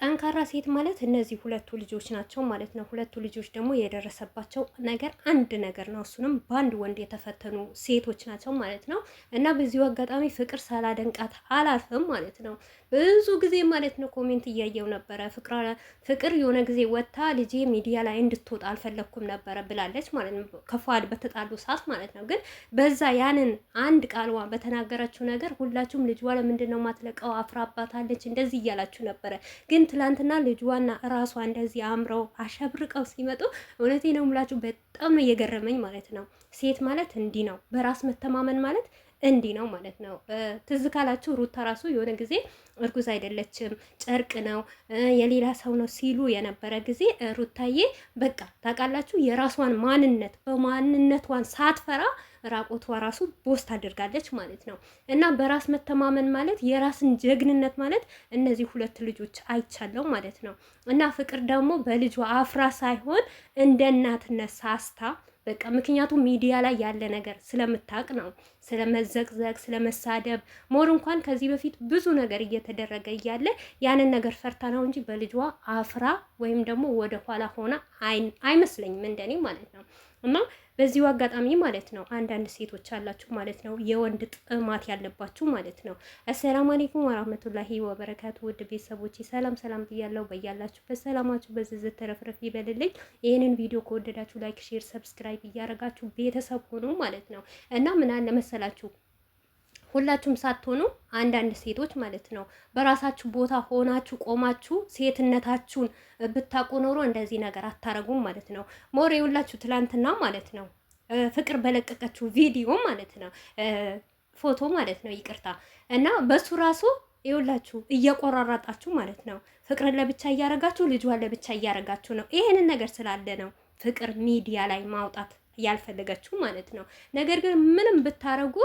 ጠንካራ ሴት ማለት እነዚህ ሁለቱ ልጆች ናቸው ማለት ነው። ሁለቱ ልጆች ደግሞ የደረሰባቸው ነገር አንድ ነገር ነው። እሱንም በአንድ ወንድ የተፈተኑ ሴቶች ናቸው ማለት ነው። እና በዚሁ አጋጣሚ ፍቅር ሳላደንቃት አላልፍም ማለት ነው። ብዙ ጊዜ ማለት ነው ኮሜንት እያየው ነበረ። ፍቅር የሆነ ጊዜ ወጥታ ልጄ ሚዲያ ላይ እንድትወጣ አልፈለግኩም ነበረ ብላለች ማለት ነው። ከፏድ በተጣሉ ሰዓት ማለት ነው። ግን በዛ ያንን አንድ ቃልዋ በተናገረችው ነገር ሁላችሁም ልጅዋ ለምንድን ነው ማትለቀው አፍራባታለች እንደዚህ እያላችሁ ነበረ። ግን ትላንትና ልጅዋና እራሷ እንደዚህ አምረው አሸብርቀው ሲመጡ እውነቴ ነው የምላችሁ በጣም ነው እየገረመኝ ማለት ነው። ሴት ማለት እንዲህ ነው፣ በራስ መተማመን ማለት እንዲህ ነው ማለት ነው። ትዝ ካላችሁ ሩታ ራሱ የሆነ ጊዜ እርጉዝ አይደለችም ጨርቅ ነው የሌላ ሰው ነው ሲሉ የነበረ ጊዜ ሩታዬ በቃ ታውቃላችሁ የራሷን ማንነት በማንነቷን ሳትፈራ ራቆቷ ራሱ ቦስት አድርጋለች ማለት ነው። እና በራስ መተማመን ማለት የራስን ጀግንነት ማለት እነዚህ ሁለት ልጆች አይቻለው ማለት ነው። እና ፍቅር ደግሞ በልጇ አፍራ ሳይሆን እንደ እናትነት ሳስታ በቃ ምክንያቱም ሚዲያ ላይ ያለ ነገር ስለምታውቅ ነው። ስለመዘቅዘቅ ስለመሳደብ ሞር እንኳን ከዚህ በፊት ብዙ ነገር እየተደረገ እያለ ያንን ነገር ፈርታ ነው እንጂ በልጇ አፍራ ወይም ደግሞ ወደ ኋላ ሆና አይመስለኝም እንደኔ ማለት ነው። እና በዚሁ አጋጣሚ ማለት ነው አንዳንድ ሴቶች አላችሁ ማለት ነው የወንድ ጥማት ያለባችሁ ማለት ነው። አሰላሙ አለይኩም ወራህመቱላሂ ወበረካቱ ውድ ቤተሰቦች ሰላም ሰላም ብያለሁ። በያላችሁበት ሰላማችሁ በዝዝት ተረፍረፍ ይበልልኝ። ይህንን ቪዲዮ ከወደዳችሁ ላይክ፣ ሼር፣ ሰብስክራይብ እያደረጋችሁ ቤተሰብ ሆኑ ማለት ነው። እና ምን አለ መሰላችሁ ሁላችሁም ሳትሆኑ አንዳንድ ሴቶች ማለት ነው በራሳችሁ ቦታ ሆናችሁ ቆማችሁ ሴትነታችሁን ብታውቁ ኖሮ እንደዚህ ነገር አታረጉም ማለት ነው። ሞሬ ሁላችሁ ትላንትና ማለት ነው ፍቅር በለቀቀችው ቪዲዮ ማለት ነው ፎቶ ማለት ነው ይቅርታ፣ እና በሱ ራሱ ይኸውላችሁ እየቆራረጣችሁ ማለት ነው ፍቅርን ለብቻ እያረጋችሁ ልጇን ለብቻ እያረጋችሁ ነው። ይሄንን ነገር ስላለ ነው ፍቅር ሚዲያ ላይ ማውጣት ያልፈለገችው ማለት ነው። ነገር ግን ምንም ብታረጉ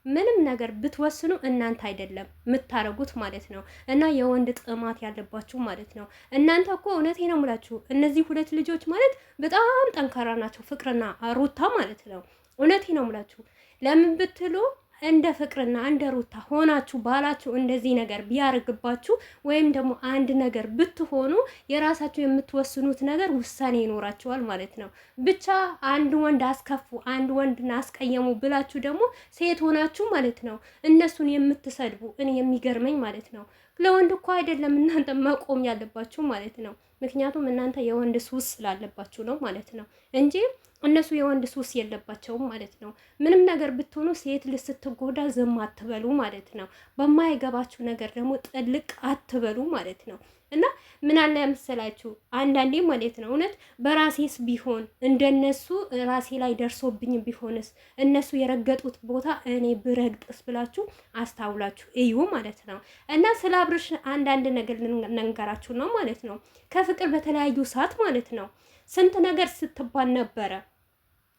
ምንም ነገር ብትወስኑ እናንተ አይደለም የምታረጉት ማለት ነው። እና የወንድ ጥማት ያለባችሁ ማለት ነው። እናንተ እኮ እውነቴ ነው የምላችሁ እነዚህ ሁለት ልጆች ማለት በጣም ጠንካራ ናቸው፣ ፍቅርና ሩታ ማለት ነው። እውነቴ ነው የምላችሁ ለምን ብትሉ እንደ ፍቅርና እንደ ሩታ ሆናችሁ ባላችሁ እንደዚህ ነገር ቢያርግባችሁ ወይም ደግሞ አንድ ነገር ብትሆኑ የራሳችሁ የምትወስኑት ነገር ውሳኔ ይኖራችኋል ማለት ነው። ብቻ አንድ ወንድ አስከፉ አንድ ወንድ አስቀየሙ ብላችሁ ደግሞ ሴት ሆናችሁ ማለት ነው እነሱን የምትሰድቡ እኔ የሚገርመኝ ማለት ነው። ለወንድ እኮ አይደለም እናንተ መቆም ያለባችሁ ማለት ነው። ምክንያቱም እናንተ የወንድ ሱስ ስላለባችሁ ነው ማለት ነው እንጂ እነሱ የወንድ ሱስ የለባቸውም ማለት ነው። ምንም ነገር ብትሆኑ ሴት ልጅ ስትጎዳ ዝም አትበሉ ማለት ነው። በማይገባችሁ ነገር ደግሞ ጥልቅ አትበሉ ማለት ነው። እና ምን አለ መሰላችሁ አንዳንዴ ማለት ነው እውነት በራሴስ ቢሆን እንደነሱ ራሴ ላይ ደርሶብኝ ቢሆንስ እነሱ የረገጡት ቦታ እኔ ብረግጥስ ብላችሁ አስታውላችሁ እዩ ማለት ነው። እና ስለ አብርሽ አንዳንድ ነገር ልንገራችሁ ነው ማለት ነው። ከፍቅር በተለያዩ ሰዓት ማለት ነው ስንት ነገር ስትባል ነበረ፣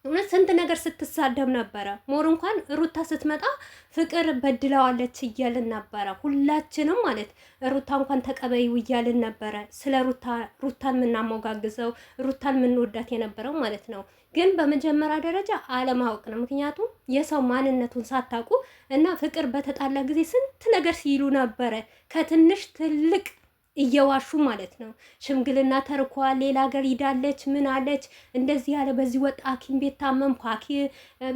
እውነት ስንት ነገር ስትሳደብ ነበረ። ሞር እንኳን ሩታ ስትመጣ ፍቅር በድለዋለች እያልን ነበረ ሁላችንም ማለት ሩታ እንኳን ተቀበይው እያልን ነበረ። ስለ ሩታን የምናሞጋግዘው ሩታን የምንወዳት የነበረው ማለት ነው። ግን በመጀመሪያ ደረጃ አለማወቅ ነው። ምክንያቱም የሰው ማንነቱን ሳታውቁ እና ፍቅር በተጣላ ጊዜ ስንት ነገር ሲሉ ነበረ ከትንሽ ትልቅ እየዋሹ ማለት ነው። ሽምግልና ተርኳል፣ ሌላ ሀገር ሂዳለች፣ ምን አለች እንደዚህ ያለ በዚህ ወጣ ሐኪም ቤት ታመምኩ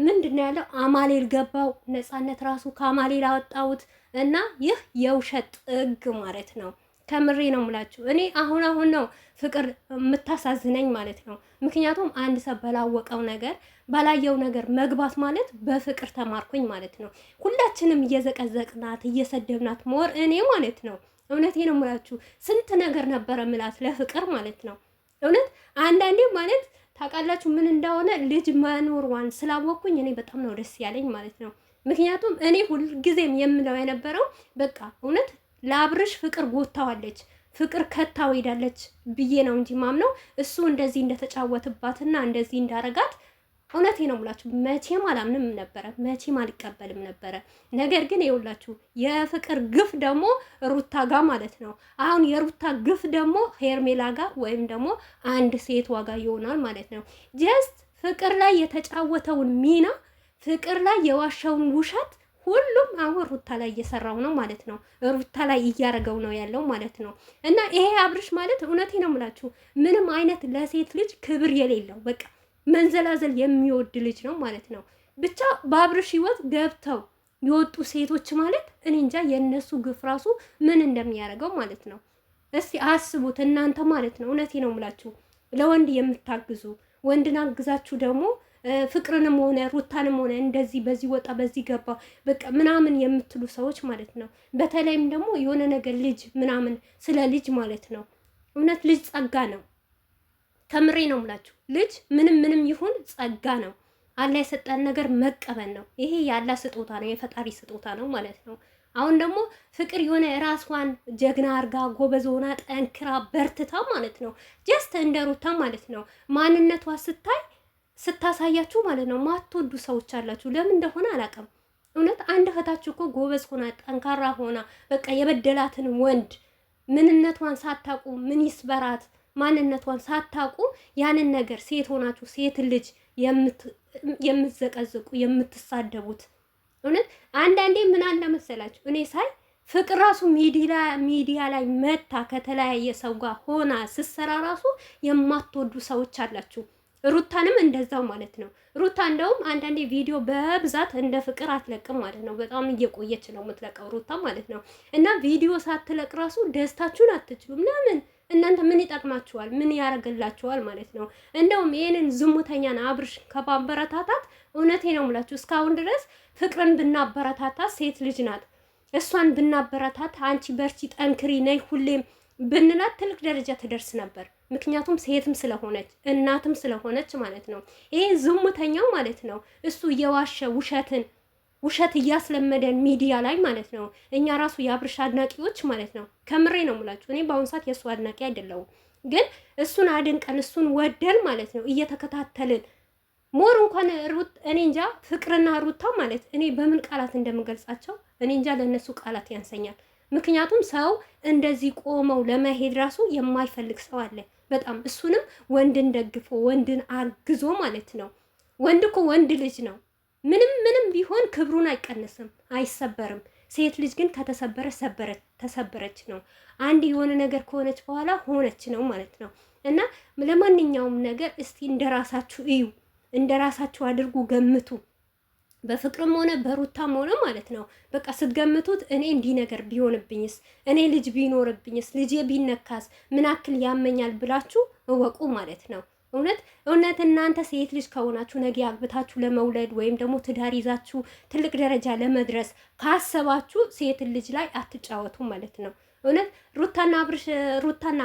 ምንድን ነው ያለው አማሌል ገባው ነፃነት ራሱ ከአማሌል አወጣሁት። እና ይህ የውሸት ጥግ ማለት ነው። ከምሬ ነው የምላችሁ። እኔ አሁን ነው ፍቅር የምታሳዝነኝ ማለት ነው። ምክንያቱም አንድ ሰው በላወቀው ነገር ባላየው ነገር መግባት ማለት በፍቅር ተማርኩኝ ማለት ነው። ሁላችንም እየዘቀዘቅናት እየሰደብናት ሞር እኔ ማለት ነው እውነቴ ነው የምላችሁ ስንት ነገር ነበረ ምላት ለፍቅር ማለት ነው። እውነት አንዳንዴ ማለት ታውቃላችሁ ምን እንደሆነ ልጅ መኖርዋን ስላወቅኩኝ እኔ በጣም ነው ደስ ያለኝ ማለት ነው። ምክንያቱም እኔ ሁልጊዜም የምለው የነበረው በቃ እውነት ለአብርሽ ፍቅር ጎታዋለች ፍቅር ከታው ሄዳለች ብዬ ነው እንጂ ማምነው እሱ እንደዚህ እንደተጫወትባትና እንደዚህ እንዳረጋት እውነቴ ነው የምላችሁ መቼም አላምንም ነበረ፣ መቼም አልቀበልም ነበረ። ነገር ግን ይኸውላችሁ የፍቅር ግፍ ደግሞ ሩታ ጋር ማለት ነው። አሁን የሩታ ግፍ ደግሞ ሄርሜላ ጋር ወይም ደግሞ አንድ ሴት ዋጋ ይሆናል ማለት ነው። ጀስት ፍቅር ላይ የተጫወተውን ሚና ፍቅር ላይ የዋሻውን ውሸት ሁሉም አሁን ሩታ ላይ እየሰራው ነው ማለት ነው። ሩታ ላይ እያረገው ነው ያለው ማለት ነው። እና ይሄ አብርሽ ማለት እውነቴ ነው የምላችሁ ምንም አይነት ለሴት ልጅ ክብር የሌለው በቃ መንዘላዘል የሚወድ ልጅ ነው ማለት ነው። ብቻ በአብርሽ ህይወት ገብተው የወጡ ሴቶች ማለት እኔ እንጃ የእነሱ ግፍ ራሱ ምን እንደሚያደርገው ማለት ነው። እስቲ አስቡት እናንተ ማለት ነው። እውነቴ ነው የምላችሁ ለወንድ የምታግዙ ወንድን አግዛችሁ ደግሞ ፍቅርንም ሆነ ሩታንም ሆነ እንደዚህ በዚህ ወጣ በዚህ ገባ በቃ ምናምን የምትሉ ሰዎች ማለት ነው። በተለይም ደግሞ የሆነ ነገር ልጅ ምናምን ስለ ልጅ ማለት ነው። እውነት ልጅ ጸጋ ነው። ከምሬ ነው የምላችሁ ልጅ ምንም ይሁን ጸጋ ነው። አላህ የሰጠን ነገር መቀበል ነው። ይሄ ያላ ስጦታ ነው፣ የፈጣሪ ስጦታ ነው ማለት ነው። አሁን ደግሞ ፍቅር የሆነ ራስዋን ጀግና አርጋ ጎበዝ ሆና ጠንክራ በርትታ ማለት ነው ጀስት እንደ ሩታ ማለት ነው ማንነቷ ስታሳያችሁ ማለት ነው ማትወዱ ሰዎች አላችሁ። ለምን እንደሆነ አላውቅም። እውነት አንድ እህታችሁ እኮ ጎበዝ ሆና ጠንካራ ሆና በቃ የበደላትን ወንድ ምንነቷን ሳታቁ ምን ይስበራት ማንነቷን ሳታቁ ያንን ነገር ሴት ሆናችሁ ሴት ልጅ የምትዘቀዝቁ የምትሳደቡት እውነት አንዳንዴ ምን አለ መሰላችሁ እኔ ሳይ ፍቅር ራሱ ሚዲያ ላይ መታ ከተለያየ ሰው ጋር ሆና ስትሰራ ራሱ የማትወዱ ሰዎች አላችሁ። ሩታንም እንደዛው ማለት ነው። ሩታ እንደውም አንዳንዴ ቪዲዮ በብዛት እንደ ፍቅር አትለቅም ማለት ነው። በጣም እየቆየች ነው የምትለቀው ሩታ ማለት ነው። እና ቪዲዮ ሳትለቅ ራሱ ደስታችሁን አትችሉም። ለምን? እናንተ ምን ይጠቅማችኋል? ምን ያደርግላችኋል ማለት ነው። እንደውም ይሄንን ዝሙተኛን አብርሽ ከማበረታታት እውነቴ ነው የምላችሁ እስካሁን ድረስ ፍቅርን ብናበረታታት ሴት ልጅ ናት። እሷን ብናበረታት አንቺ በርቺ፣ ጠንክሪ፣ ነይ ሁሌም ብንላት ትልቅ ደረጃ ትደርስ ነበር። ምክንያቱም ሴትም ስለሆነች እናትም ስለሆነች ማለት ነው። ይሄ ዝሙተኛው ማለት ነው እሱ እየዋሸ ውሸት እያስለመደን ሚዲያ ላይ ማለት ነው። እኛ ራሱ የአብርሽ አድናቂዎች ማለት ነው ከምሬ ነው የምላችሁ እኔ በአሁኑ ሰዓት የእሱ አድናቂ አይደለሁም፣ ግን እሱን አድንቀን እሱን ወደን ማለት ነው እየተከታተልን ሞር እንኳን እኔ እንጃ ፍቅርና ሩታ ማለት እኔ በምን ቃላት እንደምገልጻቸው እኔ እንጃ ለእነሱ ቃላት ያንሰኛል። ምክንያቱም ሰው እንደዚህ ቆመው ለመሄድ ራሱ የማይፈልግ ሰው አለ በጣም እሱንም ወንድን ደግፎ ወንድን አግዞ ማለት ነው። ወንድ እኮ ወንድ ልጅ ነው። ምንም ቢሆን ክብሩን አይቀንስም፣ አይሰበርም። ሴት ልጅ ግን ከተሰበረ ተሰበረች ነው። አንድ የሆነ ነገር ከሆነች በኋላ ሆነች ነው ማለት ነው። እና ለማንኛውም ነገር እስቲ እንደራሳችሁ እዩ፣ እንደራሳችሁ አድርጉ፣ ገምቱ። በፍቅርም ሆነ በሩታም ሆነ ማለት ነው። በቃ ስትገምቱት እኔ እንዲህ ነገር ቢሆንብኝስ፣ እኔ ልጅ ቢኖርብኝስ፣ ልጄ ቢነካስ ምን አክል ያመኛል ብላችሁ እወቁ ማለት ነው። እውነት እናንተ ሴት ልጅ ከሆናችሁ ነገ አግብታችሁ ለመውለድ ወይም ደግሞ ትዳር ይዛችሁ ትልቅ ደረጃ ለመድረስ ካሰባችሁ ሴት ልጅ ላይ አትጫወቱ ማለት ነው። እውነት ሩታና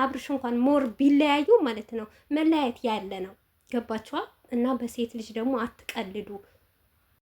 አብርሽ እንኳን ሞር ቢለያዩ ማለት ነው መለያየት ያለ ነው። ገባችኋል? እና በሴት ልጅ ደግሞ አትቀልዱ።